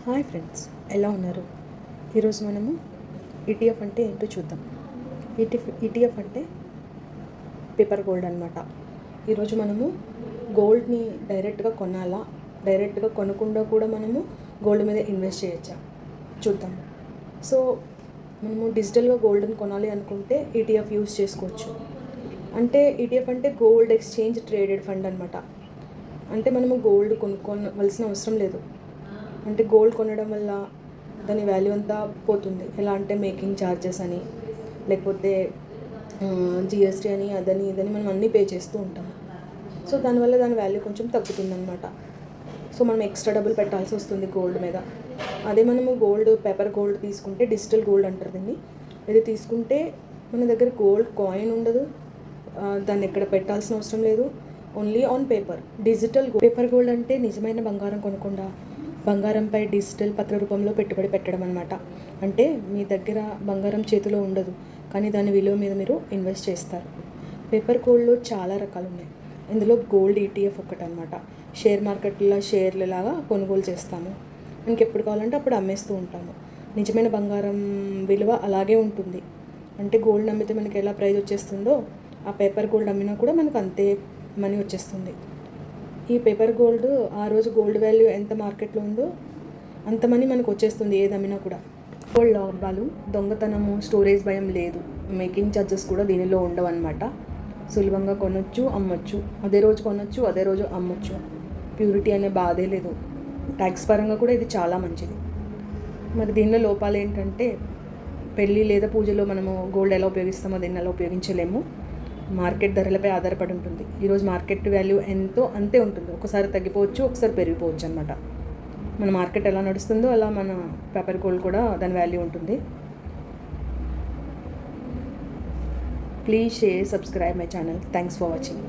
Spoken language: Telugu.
హాయ్ ఫ్రెండ్స్, ఎలా ఉన్నారు? ఈరోజు మనము ఈటీఎఫ్ అంటే ఏంటో చూద్దాం. ఈటీఎఫ్ అంటే పేపర్ గోల్డ్ అనమాట. ఈరోజు మనము గోల్డ్ని డైరెక్ట్గా కొనాలా, డైరెక్ట్గా కొనకుండా కూడా మనము గోల్డ్ మీద ఇన్వెస్ట్ చేయొచ్చా చూద్దాం. సో మనము డిజిటల్గా గోల్డ్ని కొనాలి అనుకుంటే ఈటీఎఫ్ యూజ్ చేసుకోవచ్చు. అంటే ఈటీఎఫ్ అంటే గోల్డ్ ఎక్స్చేంజ్ ట్రేడెడ్ ఫండ్ అనమాట. అంటే మనము గోల్డ్ కొనుక్కోవలసిన అవసరం లేదు. అంటే గోల్డ్ కొనడం వల్ల దాని వాల్యూ అంతా పోతుంది. ఎలా అంటే మేకింగ్ ఛార్జెస్ అని, లేకపోతే జిఎస్టీ అని, అదని ఇదని మనం అన్నీ పే చేస్తూ ఉంటాము. సో దానివల్ల దాని వాల్యూ కొంచెం తగ్గుతుందన్నమాట. సో మనం ఎక్స్ట్రా డబ్బులు పెట్టాల్సి వస్తుంది గోల్డ్ మీద. అదే మనము పేపర్ గోల్డ్ తీసుకుంటే, డిజిటల్ గోల్డ్ అంటారు దీన్ని. ఇది తీసుకుంటే మన దగ్గర గోల్డ్ కాయిన్ ఉండదు, దాన్ని ఎక్కడ పెట్టాల్సిన అవసరం లేదు. ఓన్లీ ఆన్ పేపర్ గోల్డ్ అంటే నిజమైన బంగారం కొనకుండా బంగారంపై డిజిటల్ పత్ర రూపంలో పెట్టుబడి పెట్టడం అనమాట. అంటే మీ దగ్గర బంగారం చేతిలో ఉండదు, కానీ దాని విలువ మీద మీరు ఇన్వెస్ట్ చేస్తారు. పేపర్ గోల్డ్లో చాలా రకాలు ఉన్నాయి. ఇందులో గోల్డ్ ఈటీఎఫ్ ఒకటి అనమాట. షేర్ మార్కెట్లో షేర్లు లాగా కొనుగోలు చేస్తాము, మనకి ఎప్పుడు కావాలంటే అప్పుడు అమ్మేస్తూ ఉంటాము. నిజమైన బంగారం విలువ అలాగే ఉంటుంది. అంటే గోల్డ్ అమ్మితే మనకి ఎలా ప్రైస్ వచ్చేస్తుందో, ఆ పేపర్ గోల్డ్ అమ్మినా కూడా మనకు అంతే మనీ వచ్చేస్తుంది. ఈ పేపర్ గోల్డ్ ఆ రోజు గోల్డ్ వాల్యూ ఎంత మార్కెట్లో ఉందో అంత మనీ మనకు వచ్చేస్తుంది ఏది అమ్మినా కూడా. గోల్డ్ లాభాలు, దొంగతనము, స్టోరేజ్ భయం లేదు. మేకింగ్ ఛార్జెస్ కూడా దీనిలో ఉండవు అనమాట. సులభంగా కొనొచ్చు, అమ్మొచ్చు. అదే రోజు కొనొచ్చు, అదే రోజు అమ్మొచ్చు. ప్యూరిటీ అనే బాధే లేదు. ట్యాక్స్ పరంగా కూడా ఇది చాలా మంచిది. మరి దీనిలో లోపాలు ఏంటంటే, పెళ్ళి లేదా పూజలో మనము గోల్డ్ ఎలా ఉపయోగిస్తామో దీన్ని అలా ఉపయోగించలేము. మార్కెట్ ధరలపై ఆధారపడి ఉంటుంది. ఈరోజు మార్కెట్ వాల్యూ ఎంతో అంతే ఉంటుంది. ఒకసారి తగ్గిపోవచ్చు, ఒకసారి పెరిగిపోవచ్చు అనమాట. మన మార్కెట్ ఎలా నడుస్తుందో అలా మన పేపర్ గోల్డ్ కూడా దాని వాల్యూ ఉంటుంది. Please share, subscribe my channel. Thanks for watching.